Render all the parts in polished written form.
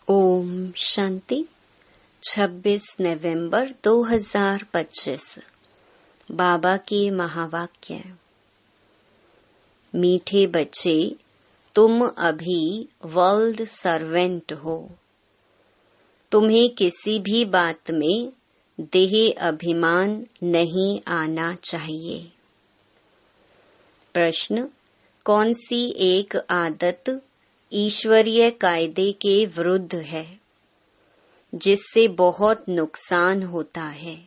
ओम शांति। 26 नवंबर 2025। बाबा के महावाक्य। मीठे बच्चे, तुम अभी वर्ल्ड सर्वेंट हो। तुम्हें किसी भी बात में देह अभिमान नहीं आना चाहिए। प्रश्न: कौन सी एक आदत ईश्वरीय कायदे के विरुद्ध है, जिससे बहुत नुकसान होता है?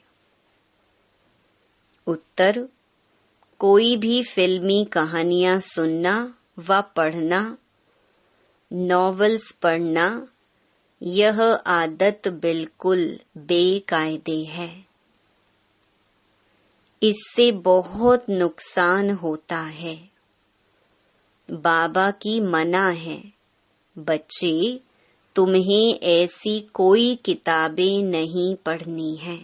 उत्तर: कोई भी फिल्मी कहानियां सुनना व पढ़ना, नॉवेल्स पढ़ना, यह आदत बिल्कुल बेकायदे है। इससे बहुत नुकसान होता है। बाबा की मना है, बच्चे, तुम्हें ऐसी कोई किताबें नहीं पढ़नी है।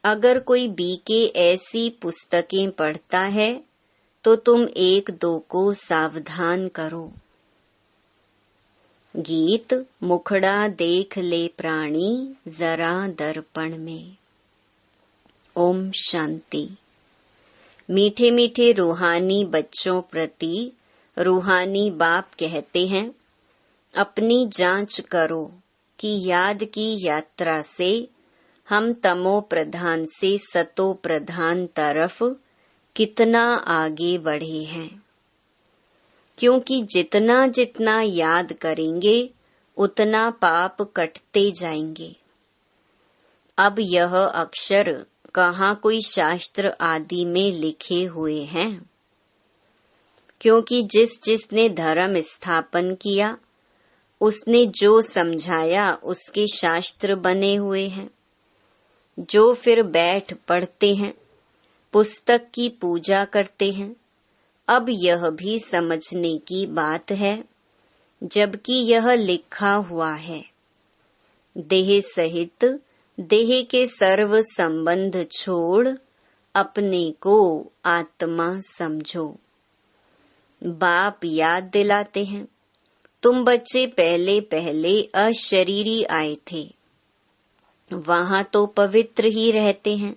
अगर कोई बीके ऐसी पुस्तकें पढ़ता है तो तुम एक दो को सावधान करो। गीत: मुखड़ा देख ले प्राणी जरा दर्पण में। ओम शांति। मीठे मीठे रूहानी बच्चों प्रति रूहानी बाप कहते हैं, अपनी जांच करो कि याद की यात्रा से हम तमो प्रधान से सतो प्रधान तरफ कितना आगे बढ़े हैं। क्योंकि जितना जितना याद करेंगे उतना पाप कटते जाएंगे। अब यह अक्षर कहाँ कोई शास्त्र आदि में लिखे हुए हैं? क्योंकि जिसने धर्म स्थापन किया, उसने जो समझाया उसके शास्त्र बने हुए हैं, जो फिर बैठ पढ़ते हैं, पुस्तक की पूजा करते हैं। अब यह भी समझने की बात है, जबकि यह लिखा हुआ है, देह सहित देह के सर्व संबंध छोड़ अपने को आत्मा समझो। बाप याद दिलाते हैं, तुम बच्चे पहले पहले अशरीरी आए थे, वहां तो पवित्र ही रहते हैं।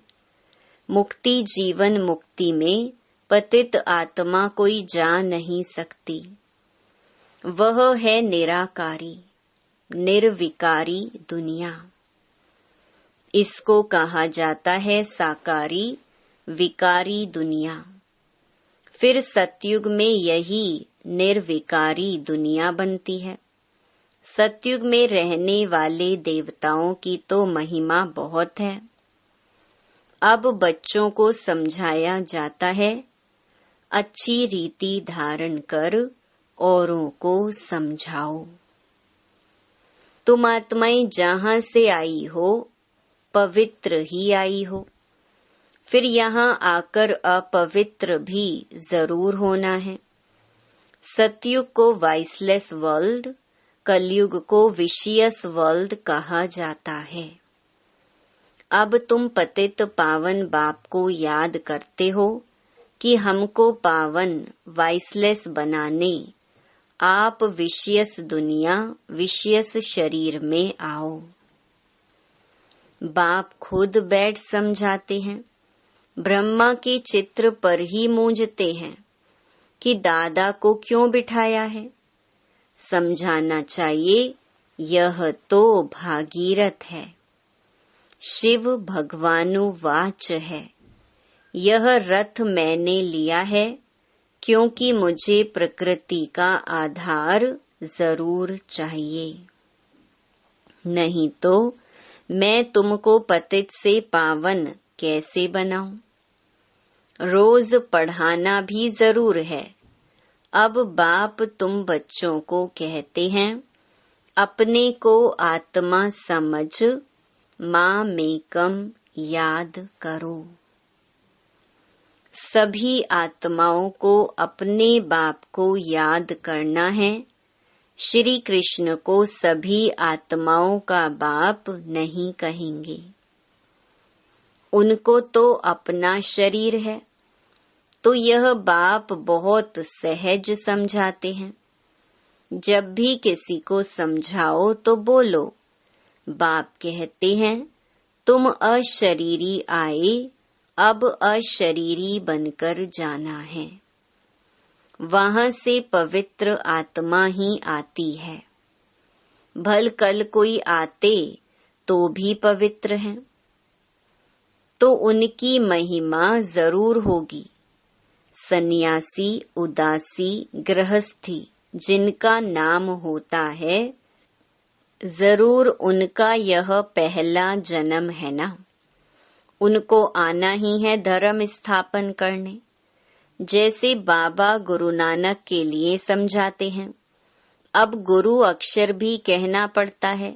मुक्ति जीवन मुक्ति में पतित आत्मा कोई जा नहीं सकती। वह है निराकारी निर्विकारी दुनिया। इसको कहा जाता है साकारी विकारी दुनिया। फिर सतयुग में यही निर्विकारी दुनिया बनती है। सतयुग में रहने वाले देवताओं की तो महिमा बहुत है। अब बच्चों को समझाया जाता है, अच्छी रीति धारण कर औरों को समझाओ। तुम आत्माएं जहां से आई हो, पवित्र ही आई हो। फिर यहाँ आकर अपवित्र भी जरूर होना है। सतयुग को वाइसलेस वर्ल्ड, कलयुग को विशियस वर्ल्ड कहा जाता है। अब तुम पतित पावन बाप को याद करते हो कि हमको पावन वाइसलेस बनाने आप विशियस दुनिया विशियस शरीर में आओ। बाप खुद बैठ समझाते हैं। ब्रह्मा के चित्र पर ही मूंझते हैं कि दादा को क्यों बिठाया है। समझाना चाहिए, यह तो भागीरथ है, शिव भगवानुवाच है। यह रथ मैंने लिया है क्योंकि मुझे प्रकृति का आधार जरूर चाहिए, नहीं तो मैं तुमको पतित से पावन कैसे बनाऊं। रोज पढ़ाना भी जरूर है। अब बाप तुम बच्चों को कहते हैं, अपने को आत्मा समझ माँ मेकम याद करो। सभी आत्माओं को अपने बाप को याद करना है। श्री कृष्ण को सभी आत्माओं का बाप नहीं कहेंगे। उनको तो अपना शरीर है, तो यह बाप बहुत सहज समझाते हैं। जब भी किसी को समझाओ तो बोलो, बाप कहते हैं तुम अशरीरी आए, अब अशरीरी बनकर जाना है। वहां से पवित्र आत्मा ही आती है। भल कल कोई आते तो भी पवित्र हैं, तो उनकी महिमा जरूर होगी। सन्यासी, उदासी, गृहस्थी जिनका नाम होता है, जरूर उनका यह पहला जन्म है ना। उनको आना ही है धर्म स्थापन करने। जैसे बाबा गुरु नानक के लिए समझाते हैं। अब गुरु अक्षर भी कहना पड़ता है,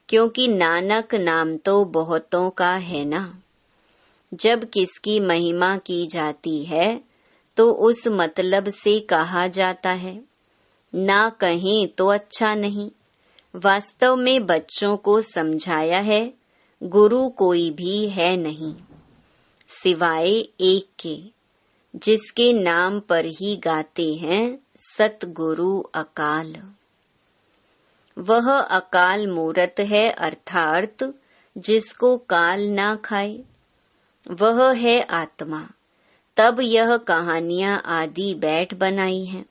क्योंकि नानक नाम तो बहुतों का है ना। जब किसकी महिमा की जाती है तो उस मतलब से कहा जाता है, ना कहें तो अच्छा नहीं। वास्तव में बच्चों को समझाया है, गुरु कोई भी है नहीं सिवाय एक के, जिसके नाम पर ही गाते हैं सतगुरु अकाल। वह अकाल मूरत है, अर्थात जिसको काल ना खाए, वह है आत्मा। तब यह कहानियां आदि बैठ बनाई हैं।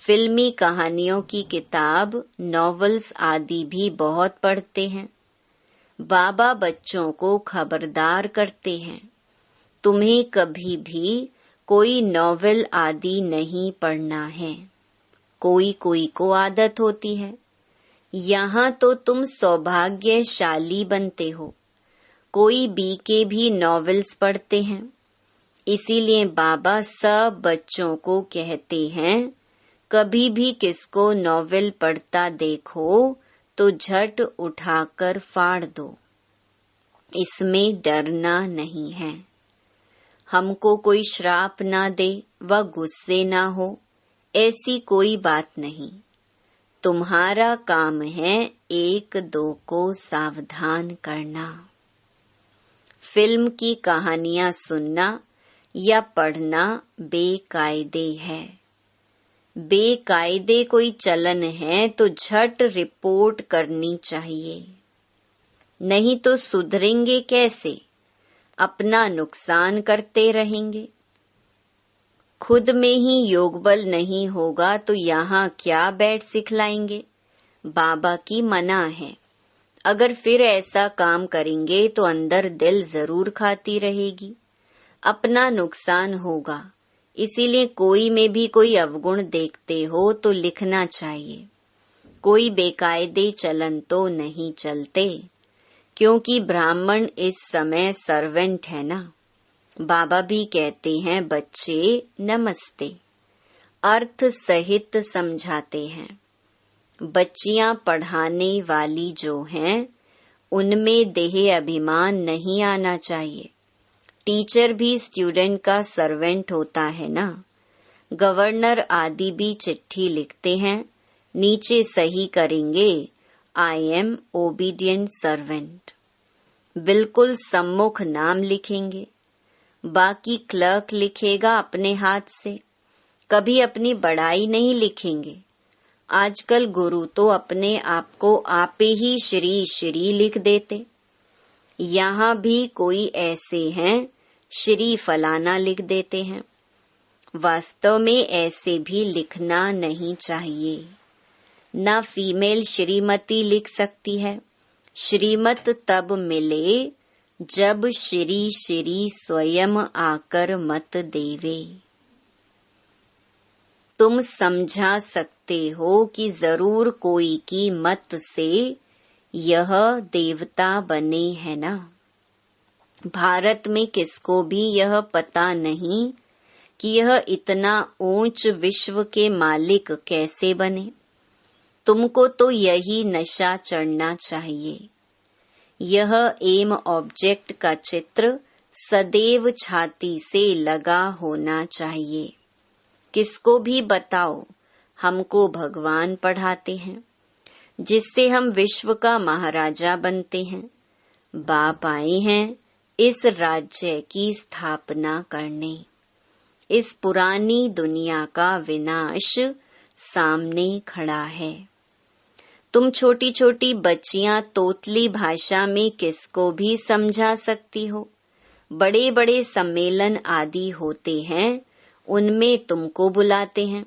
फिल्मी कहानियों की किताब, नॉवेल्स आदि भी बहुत पढ़ते हैं। बाबा बच्चों को खबरदार करते हैं, तुम्हें कभी भी कोई नॉवेल आदि नहीं पढ़ना है। कोई कोई को आदत होती है। यहाँ तो तुम सौभाग्यशाली बनते हो। कोई बीके भी नॉवेल्स पढ़ते हैं। इसीलिए बाबा सब बच्चों को कहते हैं, कभी भी किसको नॉवेल पढ़ता देखो तो झट उठाकर फाड़ दो। इसमें डरना नहीं है। हमको कोई श्राप ना दे व गुस्से ना हो, ऐसी कोई बात नहीं। तुम्हारा काम है एक दो को सावधान करना। फिल्म की कहानियां सुनना या पढ़ना बेकायदे है। बेकायदे कोई चलन है तो झट रिपोर्ट करनी चाहिए, नहीं तो सुधरेंगे कैसे? अपना नुकसान करते रहेंगे। खुद में ही योग बल नहीं होगा तो यहाँ क्या बैठ सिखलाएंगे? बाबा की मना है। अगर फिर ऐसा काम करेंगे तो अंदर दिल जरूर खाती रहेगी, अपना नुकसान होगा। इसीलिए कोई में भी कोई अवगुण देखते हो तो लिखना चाहिए। कोई बेकायदे चलन तो नहीं चलते, क्योंकि ब्राह्मण इस समय सर्वेंट है ना। बाबा भी कहते हैं, बच्चे नमस्ते, अर्थ सहित समझाते हैं। बच्चियां पढ़ाने वाली जो हैं, उनमें देह अभिमान नहीं आना चाहिए। टीचर भी स्टूडेंट का सर्वेंट होता है ना। गवर्नर आदि भी चिट्ठी लिखते हैं, नीचे सही करेंगे, आई एम ओबीडियंट सर्वेंट। बिल्कुल सम्मुख नाम लिखेंगे। बाकी क्लर्क लिखेगा अपने हाथ से, कभी अपनी बड़ाई नहीं लिखेंगे। आजकल गुरु तो अपने आप को आपे ही श्री श्री लिख देते। यहाँ भी कोई ऐसे हैं, श्री फलाना लिख देते हैं। वास्तव में ऐसे भी लिखना नहीं चाहिए। ना फीमेल श्रीमती लिख सकती है। श्रीमत तब मिले जब श्री श्री स्वयं आकर मत देवे। तुम समझा सकते हो कि जरूर कोई की मत से यह देवता बने है ना। भारत में किसको भी यह पता नहीं कि यह इतना ऊंच विश्व के मालिक कैसे बने। तुमको तो यही नशा चढ़ना चाहिए। यह एम ऑब्जेक्ट का चित्र सदैव छाती से लगा होना चाहिए। किसको भी बताओ, हमको भगवान पढ़ाते हैं, जिससे हम विश्व का महाराजा बनते हैं। बाप आए हैं इस राज्य की स्थापना करने। इस पुरानी दुनिया का विनाश सामने खड़ा है। तुम छोटी छोटी बच्चियां तोतली भाषा में किसको भी समझा सकती हो। बड़े बड़े सम्मेलन आदि होते हैं, उनमें तुमको बुलाते हैं।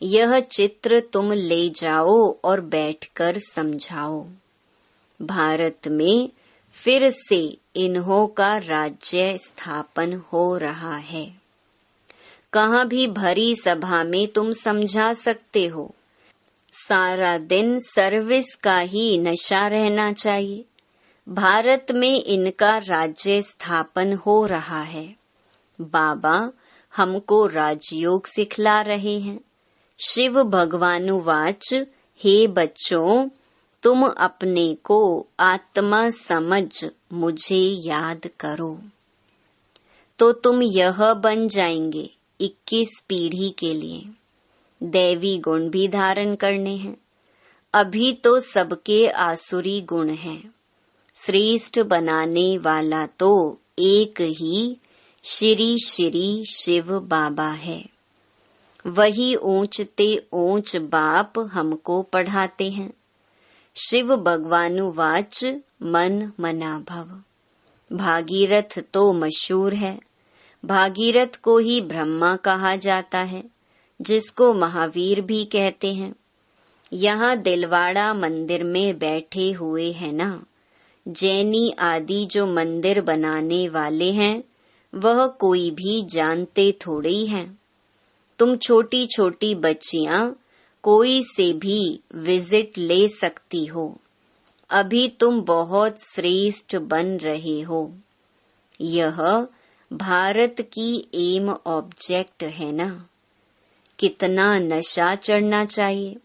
यह चित्र तुम ले जाओ और बैठकर समझाओ। भारत में फिर से इन्हों का राज्य स्थापन हो रहा है। कहाँ भी भरी सभा में तुम समझा सकते हो। सारा दिन सर्विस का ही नशा रहना चाहिए। भारत में इनका राज्य स्थापन हो रहा है। बाबा हमको राजयोग सिखला रहे हैं। शिव भगवानुवाच, हे बच्चों, तुम अपने को आत्मा समझ मुझे याद करो, तो तुम यह बन जाएंगे 21 पीढ़ी के लिए। दैवी गुण भी धारण करने हैं। अभी तो सबके आसुरी गुण हैं। श्रेष्ठ बनाने वाला तो एक ही श्री श्री शिव बाबा है। वही ऊंचते ऊंच बाप हमको पढ़ाते हैं। शिव भगवानुवाच, मन मना भव। भागीरथ तो मशहूर है। भागीरथ को ही ब्रह्मा कहा जाता है, जिसको महावीर भी कहते हैं। यहाँ दिलवाड़ा मंदिर में बैठे हुए हैं ना, जैनी आदि जो मंदिर बनाने वाले हैं, वह कोई भी जानते थोड़े ही हैं। तुम छोटी छोटी बच्चियां कोई से भी विजिट ले सकती हो। अभी तुम बहुत श्रेष्ठ बन रहे हो। यह भारत की एम ऑब्जेक्ट है ना। कितना नशा चढ़ना चाहिए।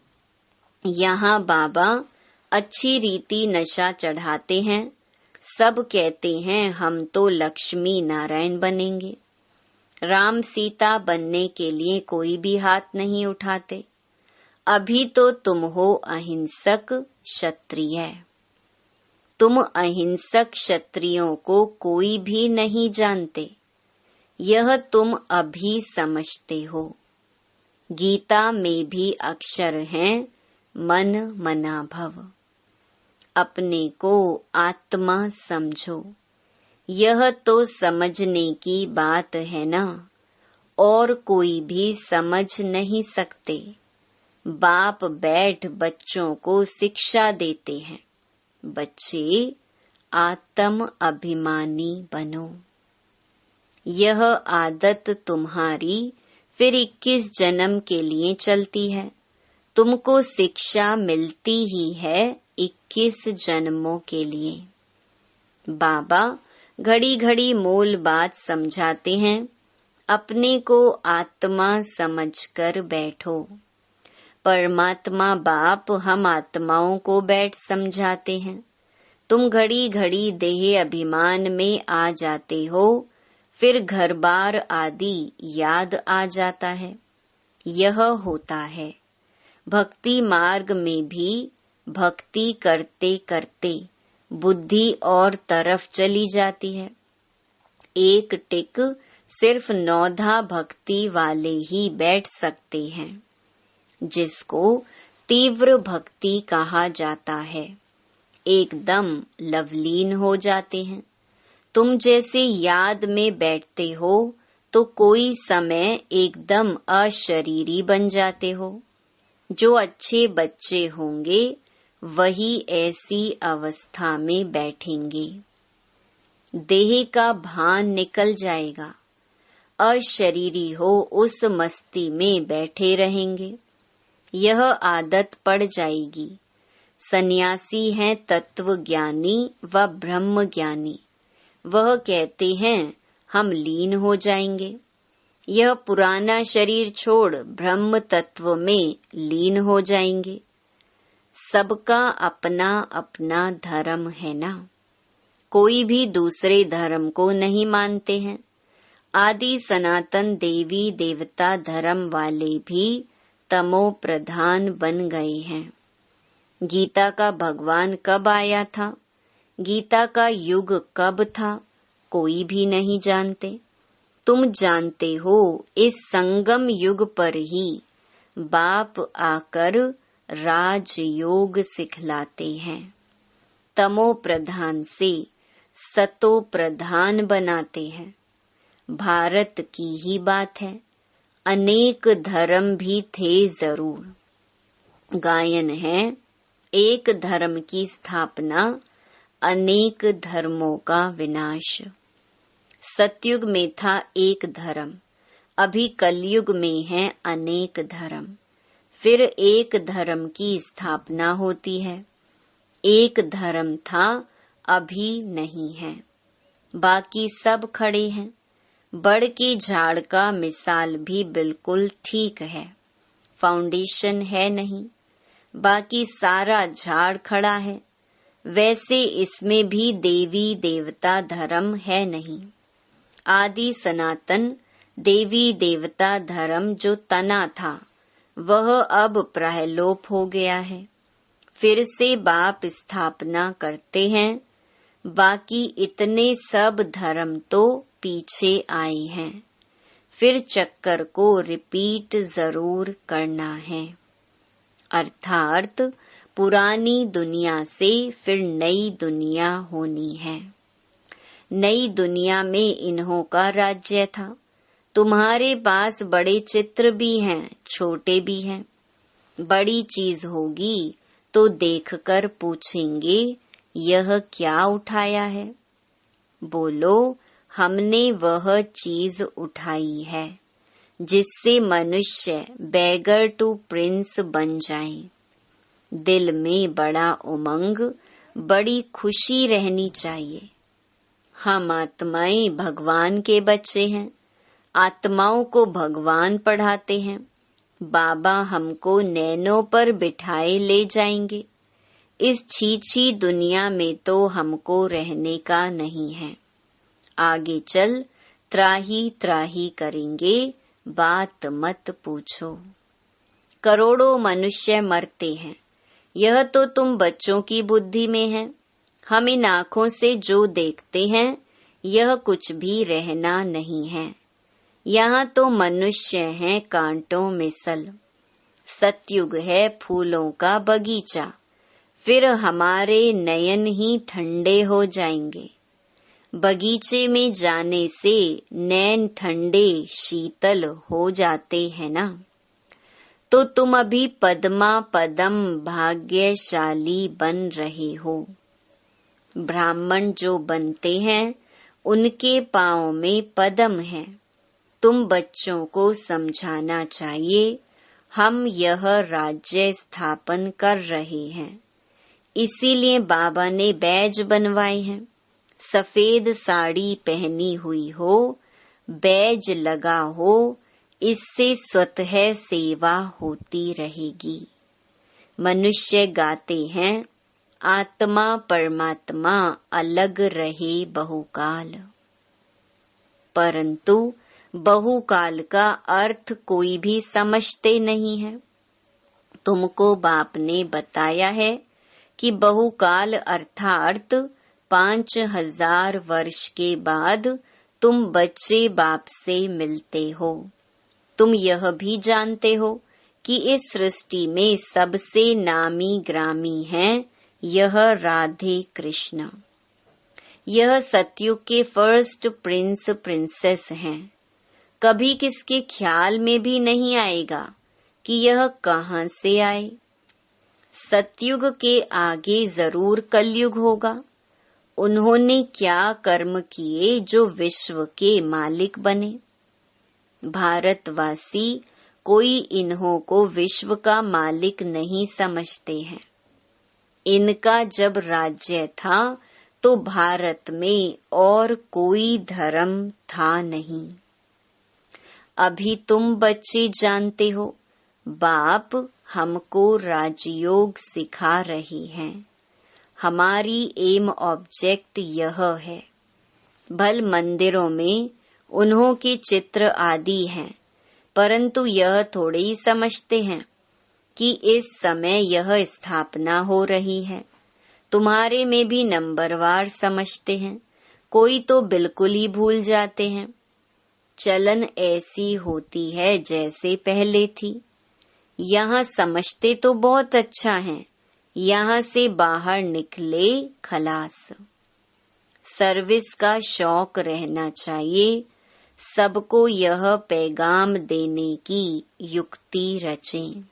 यहाँ बाबा अच्छी रीति नशा चढ़ाते हैं। सब कहते हैं हम तो लक्ष्मी नारायण बनेंगे। राम सीता बनने के लिए कोई भी हाथ नहीं उठाते। अभी तो तुम हो अहिंसक क्षत्रिय। तुम अहिंसक क्षत्रियों को कोई भी नहीं जानते। यह तुम अभी समझते हो। गीता में भी अक्षर हैं, मन मना भव। अपने को आत्मा समझो। यह तो समझने की बात है ना, और कोई भी समझ नहीं सकते। बाप बैठ बच्चों को शिक्षा देते हैं। बच्चे आत्म अभिमानी बनो। यह आदत तुम्हारी फिर 21 जन्म के लिए चलती है। तुमको शिक्षा मिलती ही है 21 जन्मों के लिए। बाबा घड़ी घड़ी मूल बात समझाते हैं। अपने को आत्मा समझकर बैठो। परमात्मा बाप हम आत्माओं को बैठ समझाते हैं। तुम घड़ी घड़ी देह अभिमान में आ जाते हो, फिर घर बार आदि याद आ जाता है। यह होता है। भक्ति मार्ग में भी भक्ति करते करते बुद्धि और तरफ चली जाती है। एक टिक सिर्फ 9 भक्ति वाले ही बैठ सकते हैं, जिसको तीव्र भक्ति कहा जाता है। एकदम लवलीन हो जाते हैं। तुम जैसे याद में बैठते हो तो कोई समय एकदम अशरीरी बन जाते हो। जो अच्छे बच्चे होंगे वही ऐसी अवस्था में बैठेंगे। देह का भान निकल जाएगा। अशरीरी हो उस मस्ती में बैठे रहेंगे। यह आदत पड़ जाएगी। सन्यासी हैं तत्व ज्ञानी व ब्रह्म ज्ञानी। वह कहते हैं हम लीन हो जाएंगे। यह पुराना शरीर छोड़ ब्रह्म तत्व में लीन हो जाएंगे। सबका अपना अपना धर्म है ना। कोई भी दूसरे धर्म को नहीं मानते हैं। आदि सनातन देवी देवता धर्म वाले भी तमो प्रधान बन गए हैं। गीता का भगवान कब आया था? गीता का युग कब था? कोई भी नहीं जानते। तुम जानते हो इस संगम युग पर ही बाप आकर राजयोग सिखलाते हैं। तमो प्रधान से सतो प्रधान बनाते हैं। भारत की ही बात है, अनेक धर्म भी थे जरूर। गायन है, एक धर्म की स्थापना, अनेक धर्मों का विनाश। सतयुग में था एक धर्म, अभी कलयुग में है अनेक धर्म। फिर एक धर्म की स्थापना होती है। एक धर्म था, अभी नहीं है, बाकी सब खड़े हैं। बड़ के झाड़ का मिसाल भी बिल्कुल ठीक है। फाउंडेशन है नहीं, बाकी सारा झाड़ खड़ा है। वैसे इसमें भी देवी देवता धर्म है नहीं। आदि सनातन देवी देवता धर्म जो तना था, वह अब प्रलोप हो गया है। फिर से बाप स्थापना करते हैं। बाकी इतने सब धर्म तो पीछे आए हैं। फिर चक्कर को रिपीट जरूर करना है। अर्थात पुरानी दुनिया से फिर नई दुनिया होनी है। नई दुनिया में इन्हों का राज्य था। तुम्हारे पास बड़े चित्र भी हैं, छोटे भी हैं। बड़ी चीज होगी तो देखकर पूछेंगे, यह क्या उठाया है? बोलो, हमने वह चीज उठाई है जिससे मनुष्य बेगर टू प्रिंस बन जाए। दिल में बड़ा उमंग, बड़ी खुशी रहनी चाहिए। हम आत्माएं भगवान के बच्चे हैं। आत्माओं को भगवान पढ़ाते हैं। बाबा हमको नैनों पर बिठाए ले जाएंगे। इस छीछी दुनिया में तो हमको रहने का नहीं है। आगे चल त्राही त्राही करेंगे, बात मत पूछो। करोड़ों मनुष्य मरते हैं, यह तो तुम बच्चों की बुद्धि में है। हम इन आँखों से जो देखते हैं, यह कुछ भी रहना नहीं है। यहाँ तो मनुष्य हैं कांटों में सल। सतयुग है फूलों का बगीचा। फिर हमारे नयन ही ठंडे हो जाएंगे। बगीचे में जाने से नैन ठंडे शीतल हो जाते हैं ना। तो तुम अभी पद्मा पदम भाग्यशाली बन रहे हो। ब्राह्मण जो बनते हैं, उनके पांव में पद्म है। तुम बच्चों को समझाना चाहिए, हम यह राज्य स्थापन कर रहे हैं। इसीलिए बाबा ने बैज बनवाए हैं। सफेद साड़ी पहनी हुई हो, बैज लगा हो, इससे स्वतः सेवा होती रहेगी। मनुष्य गाते हैं, आत्मा परमात्मा अलग रहे बहुकाल। परंतु बहुकाल का अर्थ कोई भी समझते नहीं है। तुमको बाप ने बताया है कि बहुकाल अर्थात 5000 वर्ष के बाद तुम बच्चे बाप से मिलते हो। तुम यह भी जानते हो कि इस सृष्टि में सबसे नामी ग्रामी हैं यह राधे कृष्ण। यह सतयुग के फर्स्ट प्रिंस प्रिंसेस हैं। कभी किसके ख्याल में भी नहीं आएगा कि यह कहाँ से आए। सतयुग के आगे जरूर कलयुग होगा। उन्होंने क्या कर्म किए जो विश्व के मालिक बने। भारतवासी कोई इन्हों को विश्व का मालिक नहीं समझते हैं। इनका जब राज्य था तो भारत में और कोई धर्म था नहीं। अभी तुम बच्चे जानते हो, बाप हमको राजयोग सिखा रहे हैं। हमारी एम ऑब्जेक्ट यह है। भल मंदिरों में उन्हों के चित्र आदि हैं, परंतु यह थोड़े ही समझते हैं कि इस समय यह स्थापना हो रही है। तुम्हारे में भी नंबरवार समझते हैं, कोई तो बिल्कुल ही भूल जाते हैं। चलन ऐसी होती है जैसे पहले थी। यहाँ समझते तो बहुत अच्छा है, यहाँ से बाहर निकले खलास। सर्विस का शौक रहना चाहिए, सबको यह पैगाम देने की युक्ति रचें।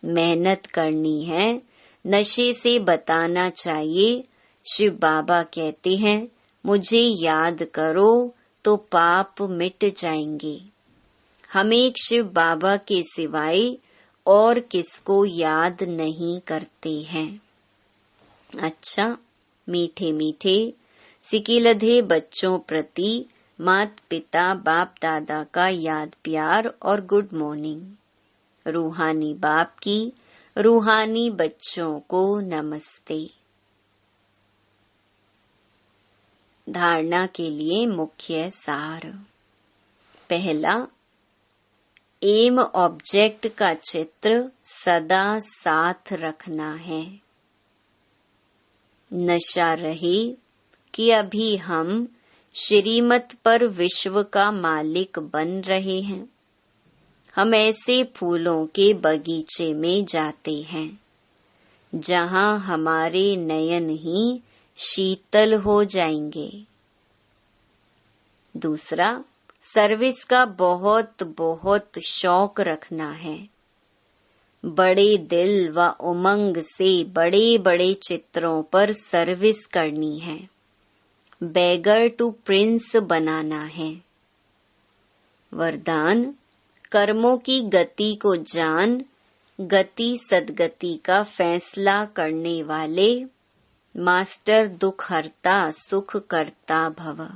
मेहनत करनी है, नशे से बताना चाहिए। शिव बाबा कहते हैं, मुझे याद करो तो पाप मिट जाएंगे। हम एक शिव बाबा के सिवाय और किसको याद नहीं करते हैं। अच्छा, मीठे मीठे सिकिलधे बच्चों प्रति माता पिता बाप दादा का याद प्यार और गुड मॉर्निंग। रूहानी बाप की रूहानी बच्चों को नमस्ते। धारणा के लिए मुख्य सार। पहला, एम ऑब्जेक्ट का चित्र सदा साथ रखना है। नशा रहे कि अभी हम श्रीमत पर विश्व का मालिक बन रहे हैं। हम ऐसे फूलों के बगीचे में जाते हैं जहां हमारे नयन ही शीतल हो जाएंगे। दूसरा, सर्विस का बहुत बहुत शौक रखना है। बड़े दिल व उमंग से बड़े बड़े चित्रों पर सर्विस करनी है। बेगर टू प्रिंस बनाना है। वरदान, कर्मों की गति को जान, गति सदगति का फैसला करने वाले मास्टर दुख हरता सुख करता भव।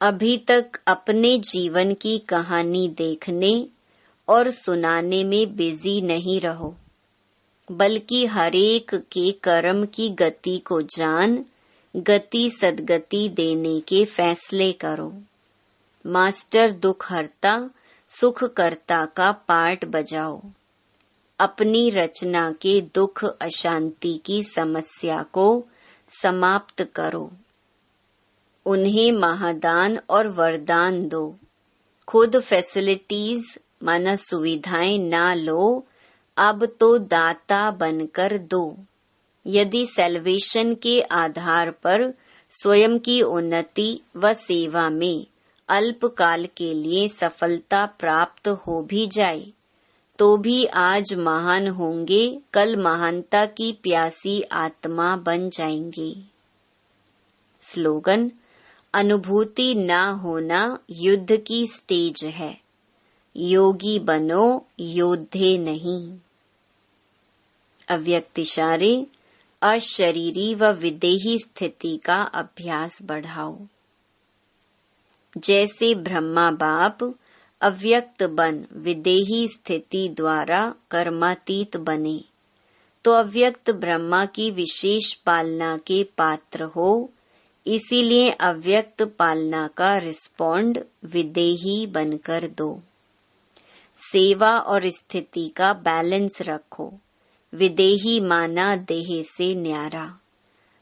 अभी तक अपने जीवन की कहानी देखने और सुनाने में बिजी नहीं रहो, बल्कि हरेक के कर्म की गति को जान, गति सदगति देने के फैसले करो। मास्टर दुख हरता सुख करता का पार्ट बजाओ। अपनी रचना के दुख अशांति की समस्या को समाप्त करो। उन्हें महादान और वरदान दो। खुद फैसिलिटीज माना सुविधाएं ना लो, अब तो दाता बनकर दो। यदि सेल्वेशन के आधार पर स्वयं की उन्नति व सेवा में अल्पकाल के लिए सफलता प्राप्त हो भी जाए, तो भी आज महान होंगे, कल महानता की प्यासी आत्मा बन जाएंगे। स्लोगन, अनुभूति ना होना युद्ध की स्टेज है, योगी बनो योद्धे नहीं। अव्यक्त इशारे, अशरीरी व विदेही स्थिति का अभ्यास बढ़ाओ। जैसे ब्रह्मा बाप अव्यक्त बन विदेही स्थिति द्वारा कर्मातीत बने, तो अव्यक्त ब्रह्मा की विशेष पालना के पात्र हो। इसीलिए अव्यक्त पालना का रिस्पॉन्ड विदेही बनकर दो। सेवा और स्थिति का बैलेंस रखो। विदेही माना देह से न्यारा।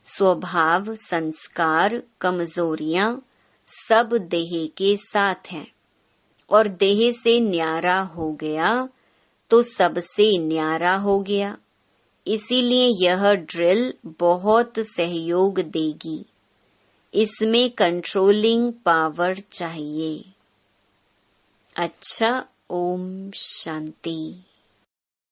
स्वभाव, संस्कार, कमजोरियां सब देह के साथ हैं, और देह से न्यारा हो गया तो सबसे न्यारा हो गया। इसीलिए यह ड्रिल बहुत सहयोग देगी। इसमें कंट्रोलिंग पावर चाहिए। अच्छा, ओम शांति।